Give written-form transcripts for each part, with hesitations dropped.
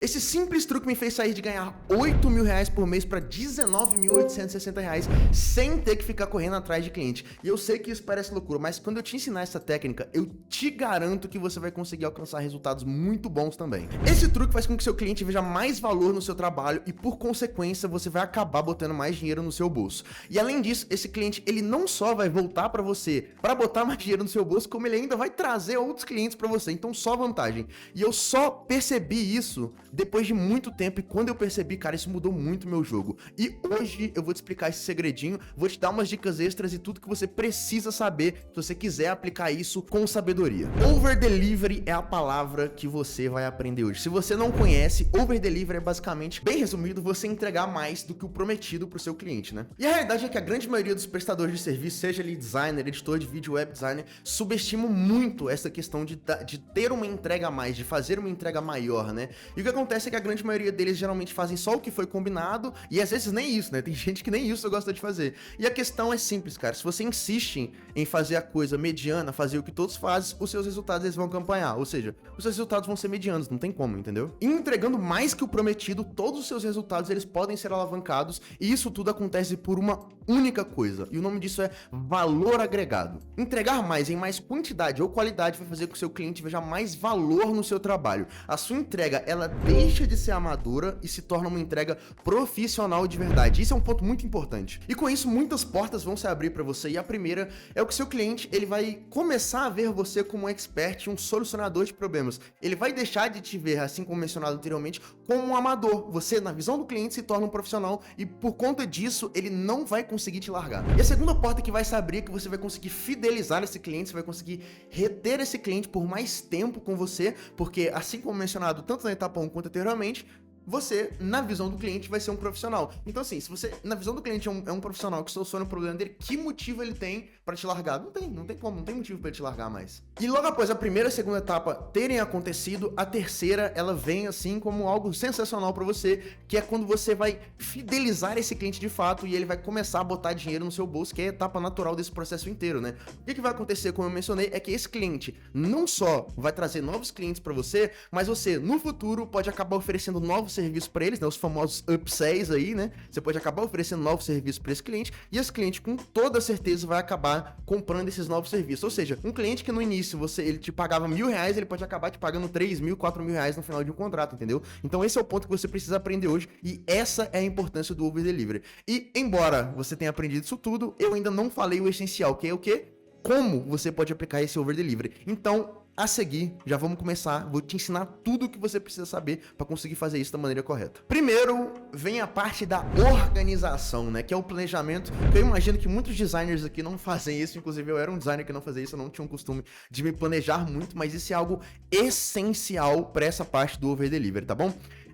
Esse simples truque me fez sair de ganhar R$ 8.000 por mês para R$ 19.860 sem ter que ficar correndo atrás de cliente. E eu sei que isso parece loucura, mas quando eu te ensinar essa técnica, eu te garanto que você vai conseguir alcançar resultados muito bons também. Esse truque faz com que seu cliente veja mais valor no seu trabalho e, por consequência, você vai acabar botando mais dinheiro no seu bolso. E além disso, esse cliente, ele não só vai voltar para você para botar mais dinheiro no seu bolso, como ele ainda vai trazer outros clientes para você. Então, só vantagem. E eu só percebi isso depois de muito tempo, e quando eu percebi, cara, isso mudou muito meu jogo. E hoje eu vou te explicar esse segredinho, vou te dar umas dicas extras e tudo que você precisa saber se você quiser aplicar isso com sabedoria. Over delivery é a palavra que você vai aprender hoje. Se você não conhece, over delivery é basicamente, bem resumido, você entregar mais do que o prometido pro seu cliente, né? E a realidade é que a grande maioria dos prestadores de serviço, seja ele designer, editor de vídeo, web designer, subestimam muito essa questão de ter uma entrega a mais, de fazer uma entrega maior, né? E o que acontece é que a grande maioria deles geralmente fazem só o que foi combinado, e às vezes nem isso, né? Tem gente que nem isso gosta de fazer. E a questão é simples, cara. Se você insiste em fazer a coisa mediana, fazer o que todos fazem, os seus resultados eles vão acompanhar. Ou seja, os seus resultados vão ser medianos, não tem como, entendeu? E entregando mais que o prometido, todos os seus resultados eles podem ser alavancados, e isso tudo acontece por uma única coisa. E o nome disso é valor agregado. Entregar mais em mais quantidade ou qualidade vai fazer com que o seu cliente veja mais valor no seu trabalho. A sua entrega, ela deixa de ser amadora e se torna uma entrega profissional de verdade. Isso é um ponto muito importante. E com isso, muitas portas vão se abrir para você. E a primeira é o que seu cliente ele vai começar a ver você como um expert, um solucionador de problemas. Ele vai deixar de te ver, assim como mencionado anteriormente, como um amador. Você, na visão do cliente, se torna um profissional e por conta disso, ele não vai conseguir te largar. E a segunda porta que vai se abrir é que você vai conseguir fidelizar esse cliente, você vai conseguir reter esse cliente por mais tempo com você, porque assim como mencionado tanto na etapa 1 quanto anteriormente, você, na visão do cliente, vai ser um profissional. Então assim, se você, na visão do cliente, é um profissional que soluciona o problema dele, que motivo ele tem pra te largar? Não tem como, não tem motivo pra ele te largar mais. E logo após a primeira e a segunda etapa terem acontecido, a terceira, ela vem assim como algo sensacional pra você, que é quando você vai fidelizar esse cliente de fato e ele vai começar a botar dinheiro no seu bolso, que é a etapa natural desse processo inteiro, né? O que vai acontecer, como eu mencionei, é que esse cliente não só vai trazer novos clientes pra você, mas você, no futuro, pode acabar oferecendo novos serviços para eles, né, os famosos upsells aí, né, você pode acabar oferecendo novos serviços para esse cliente, e esse cliente com toda certeza vai acabar comprando esses novos serviços, ou seja, um cliente que no início ele te pagava R$ 1.000, ele pode acabar te pagando R$ 3.000, R$ 4.000 no final de um contrato, entendeu? Então esse é o ponto que você precisa aprender hoje, e essa é a importância do over delivery. E embora você tenha aprendido isso tudo, eu ainda não falei o essencial, que é o quê? Como você pode aplicar esse over delivery. Então, a seguir, já vamos começar, vou te ensinar tudo o que você precisa saber para conseguir fazer isso da maneira correta. Primeiro, vem a parte da organização, né, que é o planejamento, que eu imagino que muitos designers aqui não fazem isso, inclusive eu era um designer que não fazia isso, eu não tinha um costume de me planejar muito, mas isso é algo essencial para essa parte do over delivery, tá bom?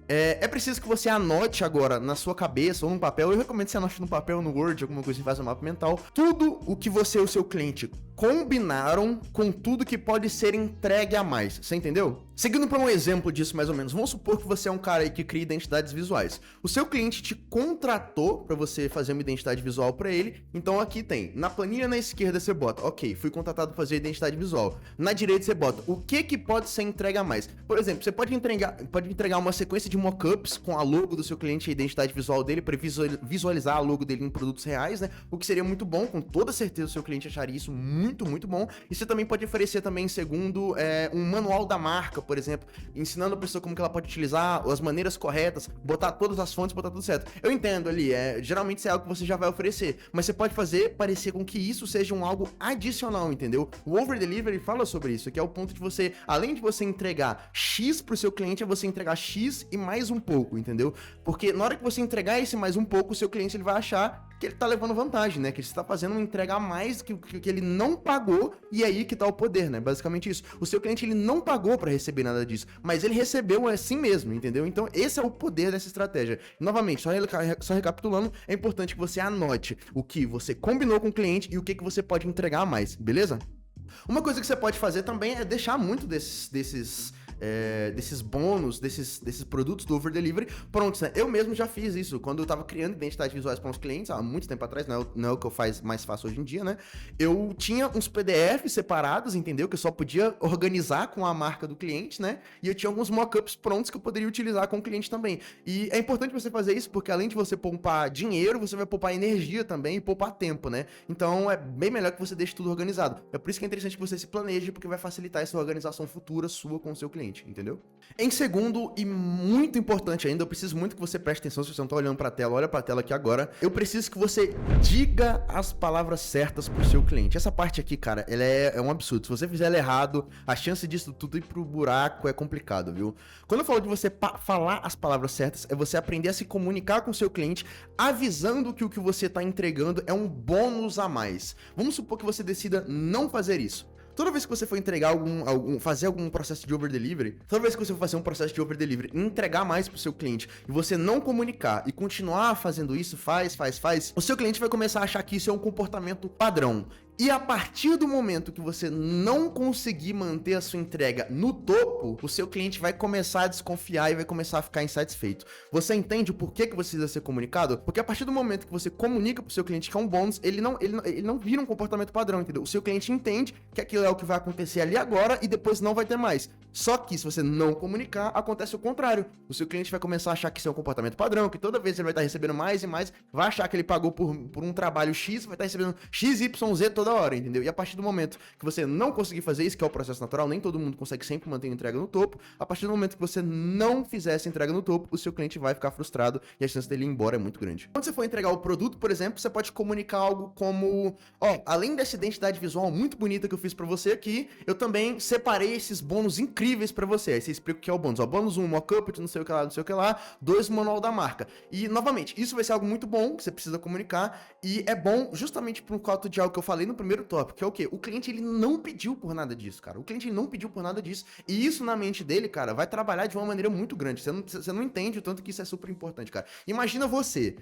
É preciso que você anote agora na sua cabeça ou num papel, eu recomendo que você anote no papel, no Word, alguma coisa que faz um mapa mental, tudo o que você e o seu cliente combinaram com tudo que pode ser entregue a mais, você entendeu? Seguindo para um exemplo disso mais ou menos, vamos supor que você é um cara aí que cria identidades visuais. O seu cliente te contratou para você fazer uma identidade visual para ele, então aqui tem, na planilha na esquerda você bota, ok, fui contratado para fazer identidade visual. Na direita você bota, o que pode ser entregue a mais? Por exemplo, você pode entregar uma sequência de mockups com a logo do seu cliente e a identidade visual dele para visualizar a logo dele em produtos reais, né? O que seria muito bom, com toda certeza o seu cliente acharia isso muito bom. E você também pode oferecer também, segundo, um manual da marca, por exemplo, ensinando a pessoa como que ela pode utilizar as maneiras corretas, botar todas as fontes, botar tudo certo. Eu entendo ali, geralmente isso é algo que você já vai oferecer, mas você pode fazer parecer com que isso seja algo adicional, entendeu? O over delivery fala sobre isso, que é o ponto de você, além de você entregar X pro seu cliente, é você entregar X e mais um pouco, entendeu? Porque na hora que você entregar esse mais um pouco, o seu cliente ele vai achar que ele tá levando vantagem, né? Que ele está fazendo uma entrega a mais que ele não pagou, e aí que tá o poder, né? Basicamente isso. O seu cliente ele não pagou para receber nada disso, mas ele recebeu assim mesmo, entendeu? Então esse é o poder dessa estratégia. Novamente, só recapitulando, é importante que você anote o que você combinou com o cliente e o que você pode entregar a mais, beleza? Uma coisa que você pode fazer também é deixar muito desses desses bônus, desses produtos do Over Delivery prontos, né? Eu mesmo já fiz isso quando eu tava criando identidades visuais para os clientes, há muito tempo atrás, não é o que eu faço mais fácil hoje em dia, né? Eu tinha uns PDFs separados, entendeu? Que eu só podia organizar com a marca do cliente, né? E eu tinha alguns mockups prontos que eu poderia utilizar com o cliente também. E é importante você fazer isso porque além de você poupar dinheiro, você vai poupar energia também e poupar tempo, né? Então é bem melhor que você deixe tudo organizado. É por isso que é interessante que você se planeje, porque vai facilitar essa organização futura sua com o seu cliente, entendeu? Em segundo, e muito importante ainda, eu preciso muito que você preste atenção, se você não tá olhando pra tela, olha pra tela aqui agora. Eu preciso que você diga as palavras certas pro seu cliente. Essa parte aqui, cara, ela é um absurdo. Se você fizer ela errado, a chance disso tudo ir pro buraco é complicado, viu? Quando eu falo de você falar as palavras certas, é você aprender a se comunicar com o seu cliente, avisando que o que você tá entregando é um bônus a mais. Vamos supor que você decida não fazer isso. Toda vez que você for entregar fazer algum processo de over delivery, toda vez que você for fazer um processo de over delivery e entregar mais pro seu cliente e você não comunicar e continuar fazendo isso, o seu cliente vai começar a achar que isso é um comportamento padrão. E a partir do momento que você não conseguir manter a sua entrega no topo, o seu cliente vai começar a desconfiar e vai começar a ficar insatisfeito. Você entende o porquê que você precisa ser comunicado? Porque a partir do momento que você comunica pro seu cliente que é um bônus, ele não vira um comportamento padrão, entendeu? O seu cliente entende que aquilo é o que vai acontecer ali agora e depois não vai ter mais. Só que se você não comunicar, acontece o contrário. O seu cliente vai começar a achar que isso é um comportamento padrão, que toda vez ele vai estar recebendo mais e mais, vai achar que ele pagou por um trabalho X, vai estar recebendo XYZ toda hora, entendeu? E a partir do momento que você não conseguir fazer isso, que é o processo natural, nem todo mundo consegue sempre manter a entrega no topo, a partir do momento que você não fizer essa entrega no topo, o seu cliente vai ficar frustrado e a chance dele ir embora é muito grande. Quando você for entregar o produto, por exemplo, você pode comunicar algo como, além dessa identidade visual muito bonita que eu fiz pra você aqui, eu também separei esses bônus incríveis pra você. Aí você explica o que é o bônus. Bônus 1, mockup de não sei o que lá, 2, manual da marca. E, novamente, isso vai ser algo muito bom que você precisa comunicar e é bom justamente por causa de algo que eu falei no primeiro tópico, que é o quê? O cliente, ele não pediu por nada disso, cara. O cliente, ele não pediu por nada disso. E isso na mente dele, cara, vai trabalhar de uma maneira muito grande. Você não entende o tanto que isso é super importante, cara. Imagina você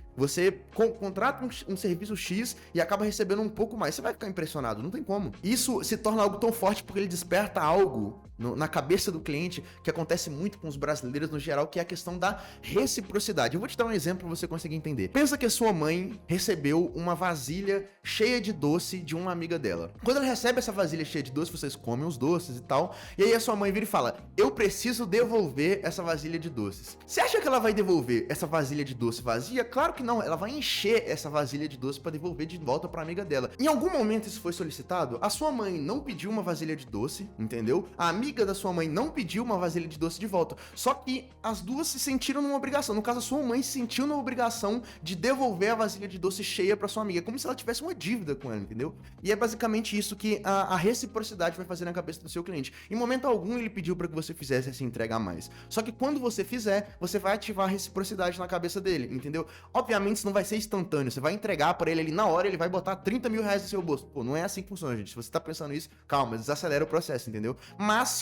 contrata um serviço X e acaba recebendo um pouco mais. Você vai ficar impressionado, não tem como. Isso se torna algo tão forte porque ele desperta algo na cabeça do cliente, que acontece muito com os brasileiros no geral, que é a questão da reciprocidade. Eu vou te dar um exemplo pra você conseguir entender. Pensa que a sua mãe recebeu uma vasilha cheia de doce de uma amiga dela. Quando ela recebe essa vasilha cheia de doce, vocês comem os doces e tal, e aí a sua mãe vira e fala: eu preciso devolver essa vasilha de doces. Você acha que ela vai devolver essa vasilha de doce vazia? Claro que não, ela vai encher essa vasilha de doce pra devolver de volta pra amiga dela. Em algum momento isso foi solicitado? A sua mãe não pediu uma vasilha de doce, entendeu? A amiga da sua mãe não pediu uma vasilha de doce de volta. Só que as duas se sentiram numa obrigação. No caso, a sua mãe se sentiu na obrigação de devolver a vasilha de doce cheia pra sua amiga. É como se ela tivesse uma dívida com ela, entendeu? E é basicamente isso que a reciprocidade vai fazer na cabeça do seu cliente. Em momento algum, ele pediu pra que você fizesse essa entrega a mais. Só que quando você fizer, você vai ativar a reciprocidade na cabeça dele, entendeu? Obviamente, isso não vai ser instantâneo. Você vai entregar pra ele ali na hora, ele vai botar 30 mil reais no seu bolso. Pô, não é assim que funciona, gente. Se você tá pensando isso, calma, desacelera o processo, entendeu? Mas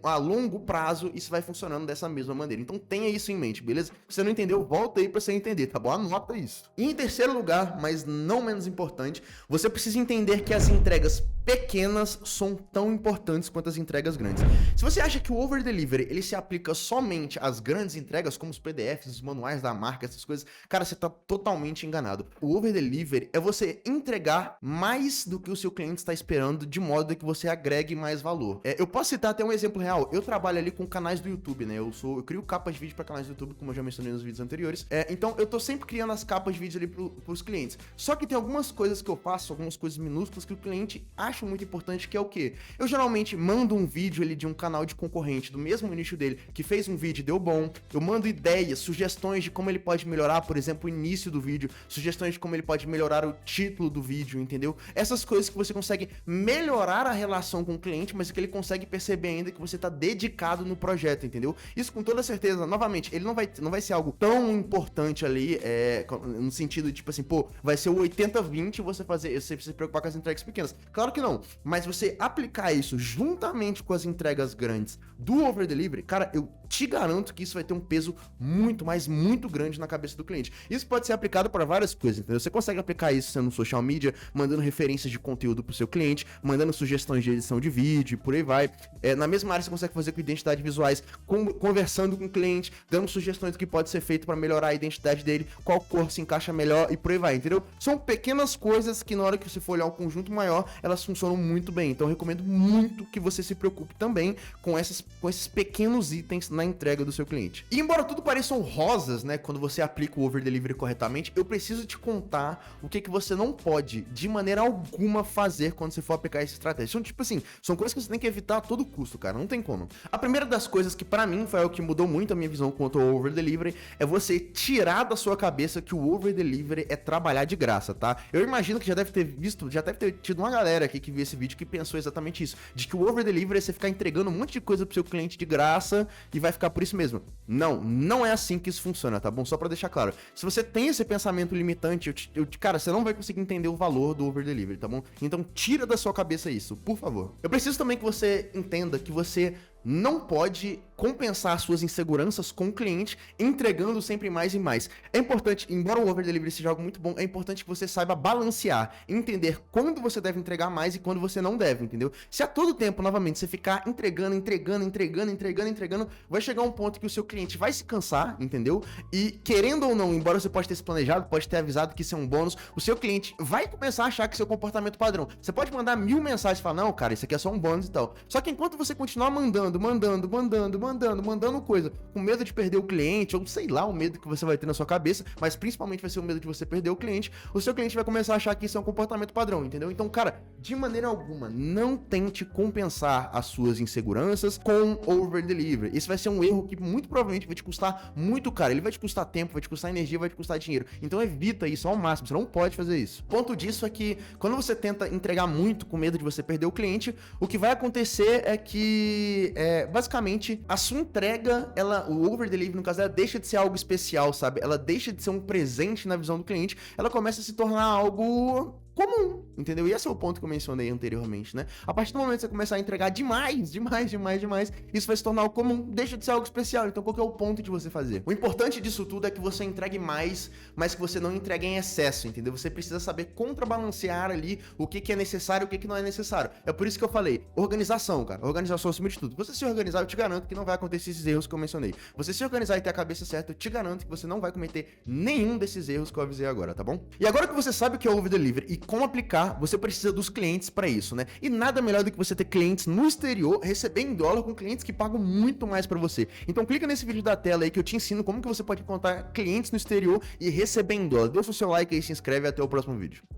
a longo prazo, isso vai funcionando dessa mesma maneira. Então tenha isso em mente, beleza? Se você não entendeu, volta aí pra você entender, tá bom? Anota isso. E em terceiro lugar, mas não menos importante, você precisa entender que as entregas pequenas são tão importantes quanto as entregas grandes. Se você acha que o over delivery ele se aplica somente às grandes entregas, como os PDFs, os manuais da marca, essas coisas, cara, você tá totalmente enganado. O over delivery é você entregar mais do que o seu cliente está esperando, de modo que você agregue mais valor. Eu posso citar até um exemplo real. Eu trabalho ali com canais do YouTube, né? Eu crio capas de vídeo para canais do YouTube, como eu já mencionei nos vídeos anteriores. Então eu tô sempre criando as capas de vídeo ali pros clientes. Só que tem algumas coisas que eu faço, algumas coisas minúsculas que o cliente acha muito importante, que é o quê? Eu geralmente mando um vídeo ali de um canal de concorrente do mesmo nicho dele, que fez um vídeo e deu bom. Eu mando ideias, sugestões de como ele pode melhorar, por exemplo, o início do vídeo, sugestões de como ele pode melhorar o título do vídeo, entendeu? Essas coisas que você consegue melhorar a relação com o cliente, mas que ele consegue perceber ainda que você tá dedicado no projeto, entendeu? Isso com toda certeza, novamente, ele não vai ser algo tão importante ali, no sentido de, tipo assim, pô, vai ser o 80-20 você precisa se preocupar com as entregas pequenas. Claro que que não, mas você aplicar isso juntamente com as entregas grandes do over delivery, cara, eu te garanto que isso vai ter um peso muito, mas muito grande na cabeça do cliente. Isso pode ser aplicado para várias coisas, entendeu? Você consegue aplicar isso sendo no social media, mandando referências de conteúdo pro seu cliente, mandando sugestões de edição de vídeo, por aí vai. Na mesma área você consegue fazer com identidade visuais, conversando com o cliente, dando sugestões do que pode ser feito para melhorar a identidade dele, qual cor se encaixa melhor e por aí vai, entendeu? São pequenas coisas que na hora que você for olhar um conjunto maior, elas funcionam muito bem. Então eu recomendo muito que você se preocupe também com esses pequenos itens na entrega do seu cliente. E embora tudo pareçam rosas, né, quando você aplica o over delivery corretamente, eu preciso te contar o que você não pode de maneira alguma fazer quando você for aplicar essa estratégia. São tipo assim, são coisas que você tem que evitar a todo custo, cara, não tem como. A primeira das coisas que pra mim foi o que mudou muito a minha visão quanto ao over delivery é você tirar da sua cabeça que o over delivery é trabalhar de graça, tá? Eu imagino que já deve ter tido uma galera aqui que viu esse vídeo que pensou exatamente isso, de que o over delivery é você ficar entregando um monte de coisa pro seu cliente de graça e vai ficar por isso mesmo. Não é assim que isso funciona, tá bom? Só pra deixar claro. Se você tem esse pensamento limitante, cara, você não vai conseguir entender o valor do over delivery, tá bom? Então tira da sua cabeça isso, por favor. Eu preciso também que você entenda que você não pode compensar suas inseguranças com o cliente entregando sempre mais e mais. É importante, embora o over delivery seja algo muito bom, é importante que você saiba balancear, entender quando você deve entregar mais e quando você não deve, entendeu? Se a todo tempo, novamente, você ficar entregando, vai chegar um ponto que o seu cliente vai se cansar, entendeu? E querendo ou não, embora você pode ter se planejado, pode ter avisado que isso é um bônus, o seu cliente vai começar a achar que seu comportamento padrão. Você pode mandar 1000 mensagens e falar, não, cara, isso aqui é só um bônus e tal. Só que enquanto você continuar mandando coisa, com medo de perder o cliente, ou sei lá, o medo que você vai ter na sua cabeça, mas principalmente vai ser o medo de você perder o seu cliente vai começar a achar que isso é um comportamento padrão, entendeu? Então, cara, de maneira alguma, não tente compensar as suas inseguranças com over delivery. Esse vai ser um erro que muito provavelmente vai te custar muito caro. Ele vai te custar tempo, vai te custar energia, vai te custar dinheiro. Então evita isso ao máximo, você não pode fazer isso. O ponto disso é que quando você tenta entregar muito com medo de você perder o cliente, o que vai acontecer é que basicamente a sua entrega, o over delivery no caso, ela deixa de ser algo especial, sabe? Ela deixa de ser um presente na visão do cliente, ela começa a se tornar algo comum, entendeu? E esse é o ponto que eu mencionei anteriormente, né? A partir do momento que você começar a entregar demais, isso vai se tornar algo comum, deixa de ser algo especial. Então qual que é o ponto de você fazer? O importante disso tudo é que você entregue mais, mas que você não entregue em excesso, entendeu? Você precisa saber contrabalancear ali o que é necessário e o que não é necessário. É por isso que eu falei, organização, cara. Organização acima de tudo. Você se organizar, eu te garanto que não vai acontecer esses erros que eu mencionei. Você se organizar e ter a cabeça certa, eu te garanto que você não vai cometer nenhum desses erros que eu avisei agora, tá bom? E agora que você sabe o que é over delivery e como aplicar, você precisa dos clientes para isso, né? E nada melhor do que você ter clientes no exterior, receber em dólar com clientes que pagam muito mais para você. Então clica nesse vídeo da tela aí que eu te ensino como que você pode encontrar clientes no exterior e receber em dólar. Deixa o seu like aí, se inscreve e até o próximo vídeo.